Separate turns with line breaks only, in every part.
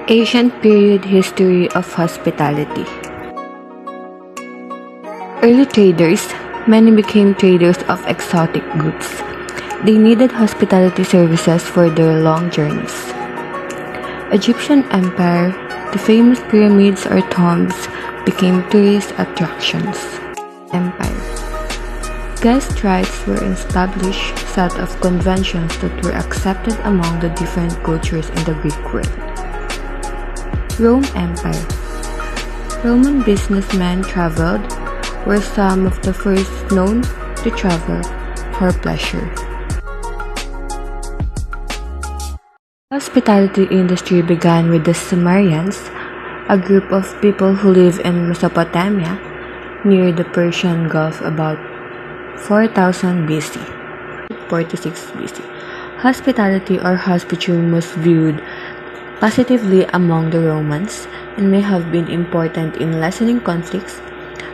Ancient period history of hospitality. Early traders, many became traders of exotic goods. They needed hospitality services for their long journeys. Egyptian Empire, the famous pyramids or tombs became tourist attractions. Empire. Guest rights were an established set of conventions that were accepted among the different cultures in the Greek world. Rome Empire. Roman businessmen traveled, were some of the first known to travel for pleasure. Hospitality industry began with the Sumerians, a group of people who lived in Mesopotamia near the Persian Gulf about 4000 BC. 46 BC. Hospitality or hospitum was viewed positively among the Romans and may have been important in lessening conflicts.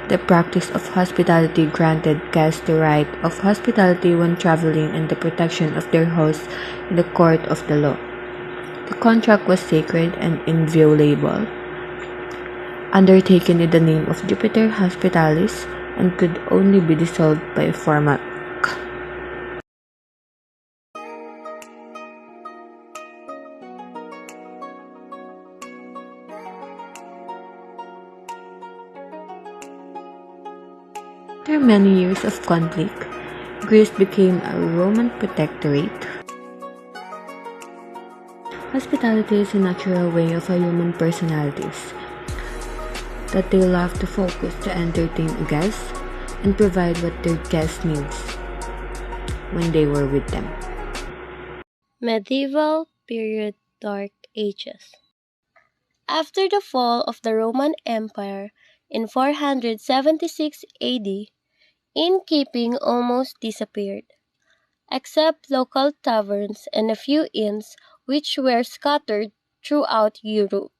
The practice of hospitality granted guests the right of hospitality when traveling and the protection of their hosts in the court of the law. The contract was sacred and inviolable, undertaken in the name of Jupiter Hospitalis, and could only be dissolved by a formal act. After many years of conflict, Greece became a Roman protectorate. Hospitality is a natural way of a human personalities that they love to focus to entertain guests and provide what their guest needs when they were with them.
Medieval period Dark Ages. After the fall of the Roman Empire in 476 AD, innkeeping almost disappeared, except local taverns and a few inns which were scattered throughout Europe.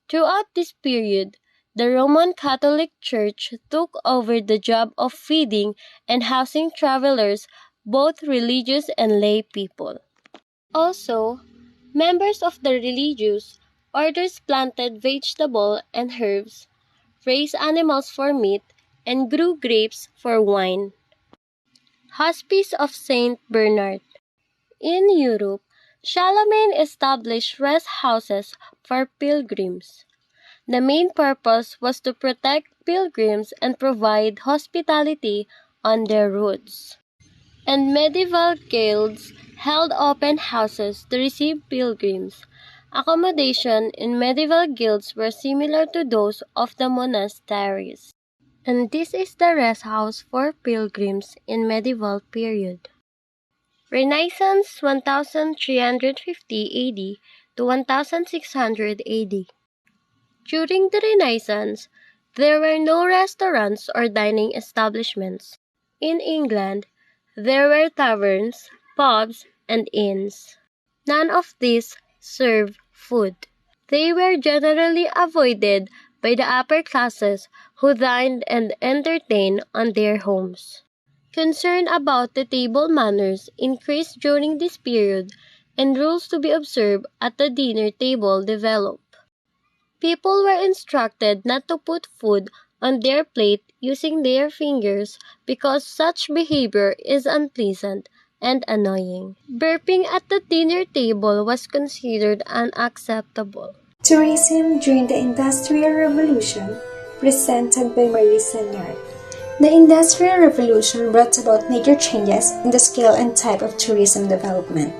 Throughout this period, the Roman Catholic Church took over the job of feeding and housing travelers, both religious and lay people. Also, members of the religious orders planted vegetable and herbs, raised animals for meat, and grew grapes for wine. Hospice of Saint Bernard. In Europe, Charlemagne established rest houses for pilgrims. The main purpose was to protect pilgrims and provide hospitality on their routes. And medieval guilds held open houses to receive pilgrims. Accommodation in medieval guilds were similar to those of the monasteries. And this is the rest house for pilgrims in medieval period. Renaissance 1350 AD to 1600 AD. During the Renaissance, there were no restaurants or dining establishments. In England, there were taverns, pubs, and inns. None of these served food. They were generally avoided by the upper classes who dined and entertained on their homes. Concern about the table manners increased during this period, and rules to be observed at the dinner table developed. People were instructed not to put food on their plate using their fingers because such behavior is unpleasant and annoying. Burping at the dinner table was considered unacceptable.
Tourism during the Industrial Revolution, presented by Marie Seigneur. The Industrial Revolution brought about major changes in the scale and type of tourism development.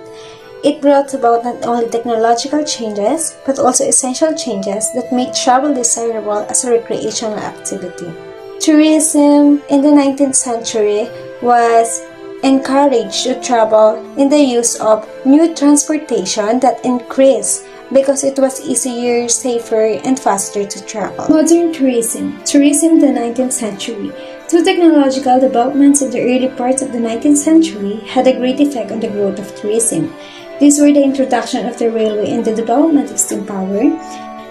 It brought about not only technological changes, but also essential changes that make travel desirable as a recreational activity. Tourism in the 19th century was encouraged to travel in the use of new transportation that increased because it was easier, safer, and faster to travel. Modern tourism in the 19th century. Two technological developments in the early part of the 19th century had a great effect on the growth of tourism. These were the introduction of the railway and the development of steam power.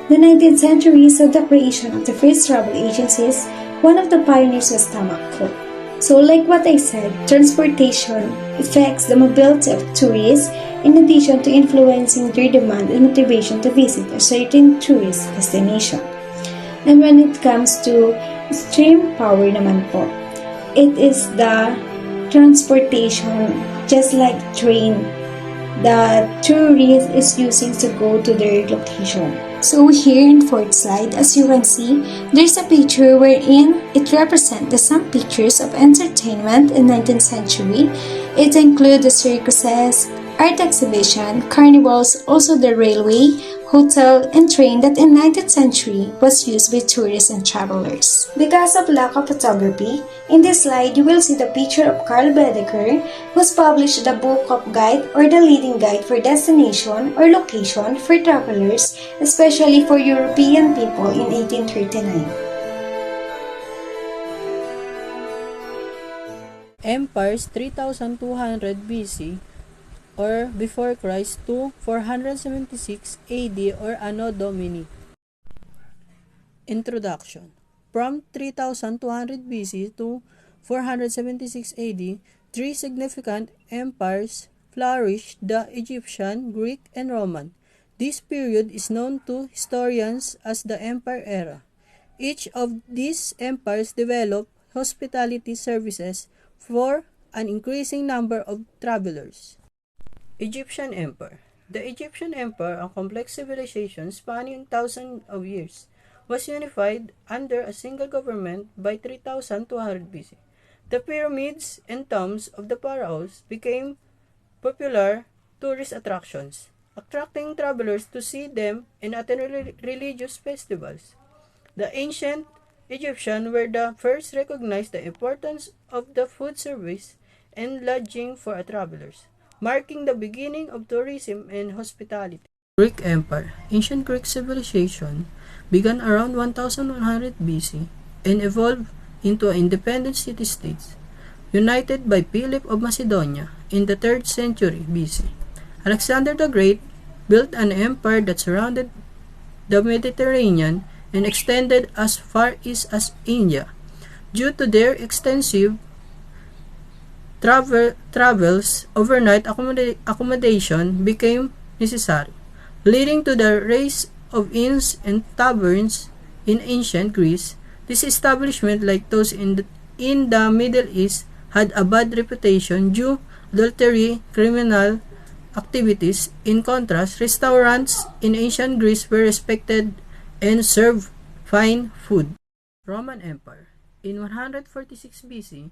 The 19th century saw the creation of the first travel agencies. One of the pioneers was Tamako. So, like what I said, transportation affects the mobility of tourists in addition to influencing their demand and motivation to visit a certain tourist destination. And when it comes to stream power naman po, it is the transportation just like train that tourist is using to go to their location. So here in fourth slide, as you can see, there's a picture wherein it represents the some pictures of entertainment in 19th century. It includes the circuses, art exhibition, carnivals, also the railway, hotel, and train that in 19th century was used by tourists and travelers. Because of lack of photography, in this slide you will see the picture of Carl Baedeker, who's published the book of guide or the leading guide for destination or location for travelers, especially for European people in 1839.
Empires 3200 BC or before Christ to 476 AD or Anno Domini. Introduction. From 3200 BC to 476 AD, three significant empires flourished: the Egyptian, Greek, and Roman. This period is known to historians as the Empire Era. Each of these empires developed hospitality services for an increasing number of travelers. Egyptian Empire. The Egyptian Empire, a complex civilization spanning thousands of years, was unified under a single government by 3200 BC. The pyramids and tombs of the pharaohs became popular tourist attractions, attracting travelers to see them and attend religious festivals. The ancient Egyptians were the first to recognize the importance of the food service and lodging for travelers, marking the beginning of tourism and hospitality. Greek Empire. Ancient Greek civilization began around 1100 BC and evolved into an independent city-states, united by Philip of Macedonia in the 3rd century BC. Alexander the Great built an empire that surrounded the Mediterranean and extended as far east as India. Due to their extensive travels, overnight accommodation became necessary, leading to the rise of inns and taverns in ancient Greece. This establishment, like those in the Middle East, had a bad reputation due adultery, criminal activities. In contrast, restaurants in ancient Greece were respected and served fine food. Roman Empire. In 146 BC,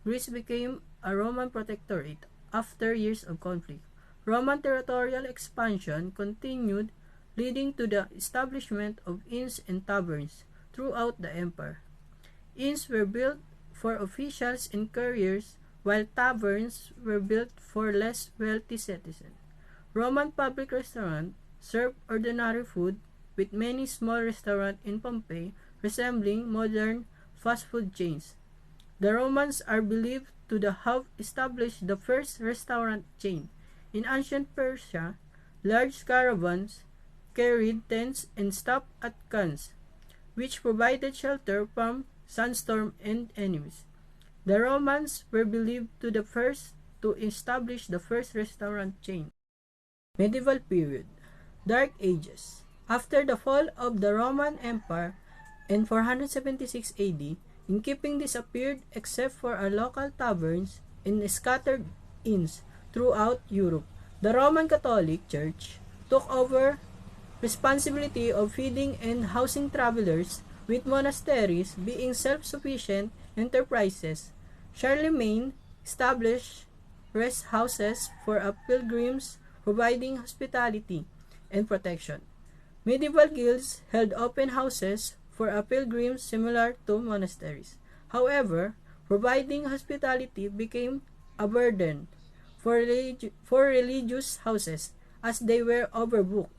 Greece became a Roman protectorate after years of conflict. Roman territorial expansion continued, leading to the establishment of inns and taverns throughout the empire. Inns were built for officials and couriers, while taverns were built for less wealthy citizens. Roman public restaurants served ordinary food, with many small restaurants in Pompeii resembling modern fast food chains. The Romans are believed to have established the first restaurant chain. In ancient Persia, large caravans carried tents and stopped at khans, which provided shelter from sandstorm and enemies. The Romans were believed to the first to establish the first restaurant chain. Medieval period. Dark Ages. After the fall of the Roman Empire in 476 AD, innkeeping disappeared except for a local taverns and scattered inns throughout Europe. The Roman Catholic Church took over responsibility of feeding and housing travelers, with monasteries being self-sufficient enterprises. Charlemagne established rest houses for pilgrims, providing hospitality and protection. Medieval guilds held open houses for pilgrims similar to monasteries. However, providing hospitality became a burden for religious houses as they were overbooked.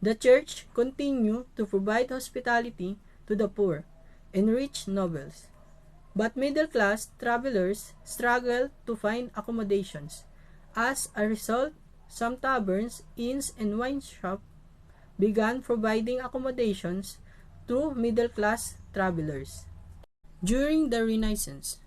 The church continued to provide hospitality to the poor and rich nobles, but middle-class travelers struggled to find accommodations. As a result, some taverns, inns, and wine shops began providing accommodations to middle-class travelers. During the Renaissance,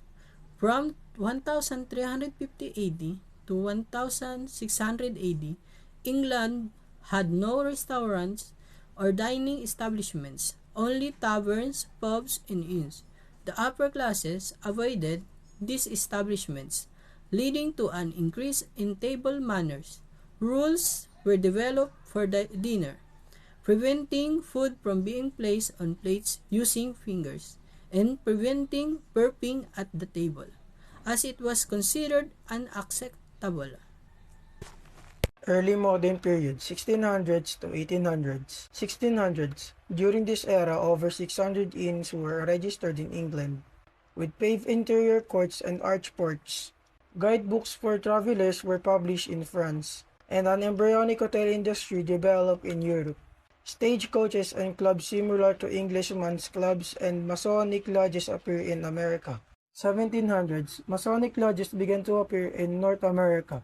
From 1350 AD to 1600 AD, England had no restaurants or dining establishments, only taverns, pubs, and inns. The upper classes avoided these establishments, leading to an increase in table manners. Rules were developed for dinner, preventing food from being placed on plates using fingers, and preventing burping at the table, as it was considered unacceptable.
Early modern period, 1600s to 1800s. 1600s. During this era, over 600 inns were registered in England, with paved interior courts and arch porches. Guidebooks for travelers were published in France, and an embryonic hotel industry developed in Europe. Stagecoaches and clubs similar to Englishmen's clubs and Masonic lodges appear in America. 1700s. Masonic lodges began to appear in North America.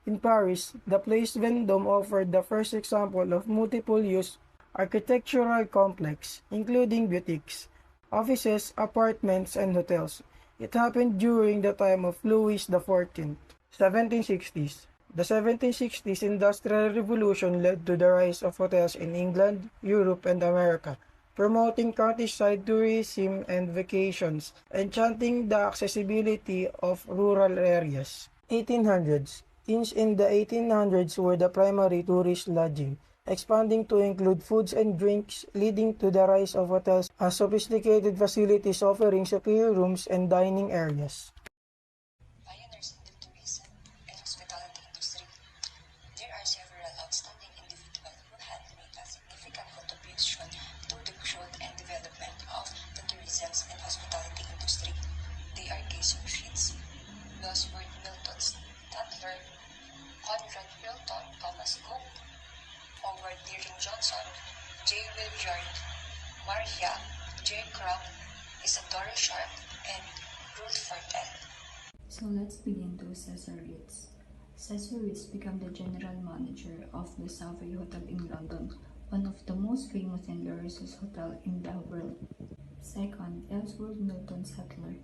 In Paris, the Place Vendôme offered the first example of multiple-use architectural complex, including boutiques, offices, apartments, and hotels. It happened during the time of Louis XIV. 1760s. The 1760s Industrial Revolution led to the rise of hotels in England, Europe, and America, promoting countryside tourism and vacations, enchanting the accessibility of rural areas. 1800s. Inns in the 1800s were the primary tourist lodging, expanding to include foods and drinks, leading to the rise of hotels as sophisticated facilities offering superior rooms and dining areas.
Pioneers in the tourism and hospitality industry. There are several outstanding individuals who had made a significant contribution to the growth and development of the tourism and hospitality industry. They are Gason Fitz, Bosworth Milton Statler, Conrad Hilton, Thomas Cook, Howard Deering Johnson, J. Williard, Maria J. Kroc, Isadora Sharp, and Ruth Fortel.
So let's begin to Cesar Ritz. Cesar Ritz became the general manager of the Savoy Hotel in London, one of the most famous and luxurious hotels in the world. Second, Ellsworth Milton Settler.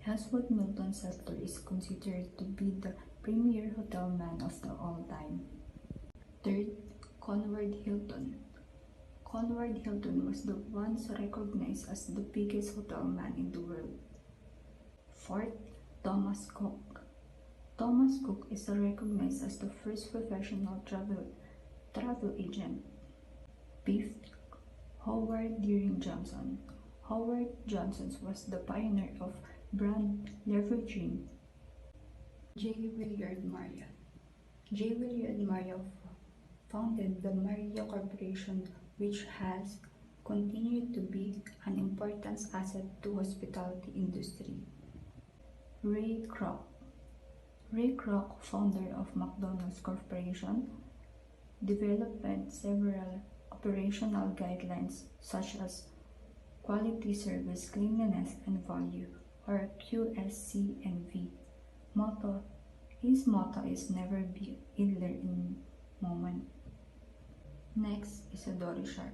Ellsworth Milton Settler is considered to be the premier hotel man of the all time. Third, Conrad Hilton. Conrad Hilton was the once recognized as the biggest hotel man in the world. Fourth, Thomas Cook. Thomas Cook is recognized as the first professional travel agent. Fifth, Howard Deering Johnson. Howard Johnson was the pioneer of brand leveraging. J. Williard Maria. J. Williard Maria founded the Maria Corporation, which has continued to be an important asset to hospitality industry. Ray Kroc. Ray Kroc, founder of McDonald's Corporation, developed several operational guidelines such as quality, service, cleanliness, and value, or QSC&V. His motto is never be idler in moment. Next, Isadora Sharp.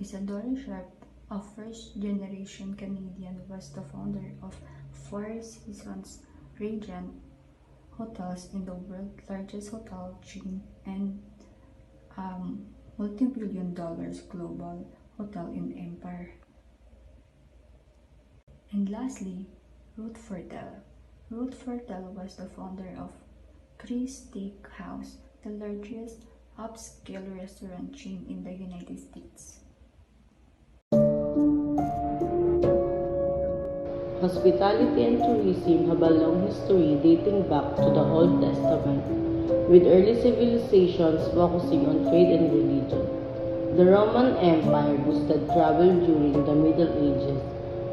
Isadora Sharp, a first-generation Canadian, was the founder of Four Seasons Regent Hotels in the world's largest hotel chain and multi-billion-dollar global hotel in empire. And lastly, Ruth Fortel. Ruth Fortel was the founder of Chris Steakhouse, the largest upscale restaurant chain in the United States.
Hospitality and tourism have a long history dating back to the Old Testament, with early civilizations focusing on trade and religion. The Roman Empire boosted travel during the Middle Ages,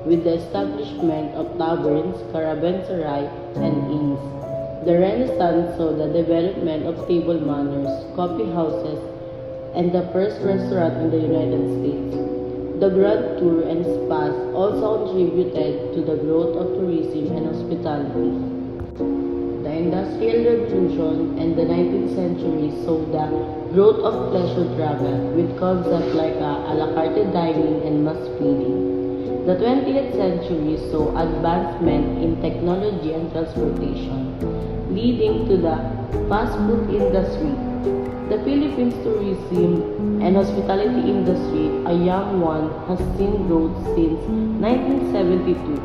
with the establishment of taverns, caravanserai, and inns. The Renaissance saw the development of table manners, coffee houses, and the first restaurant in the United States. The Grand Tour and spas also contributed to the growth of tourism and hospitality. The Industrial Revolution and the 19th century saw the growth of pleasure travel, with concepts like a la carte dining and mass feeding. The 20th century saw advancement in technology and transportation, leading to the fast food industry. The Philippines tourism and hospitality industry, a young one, has seen growth since 1972,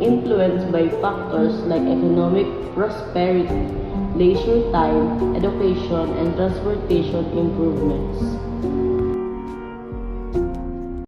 influenced by factors like economic prosperity, leisure time, education, and transportation improvements.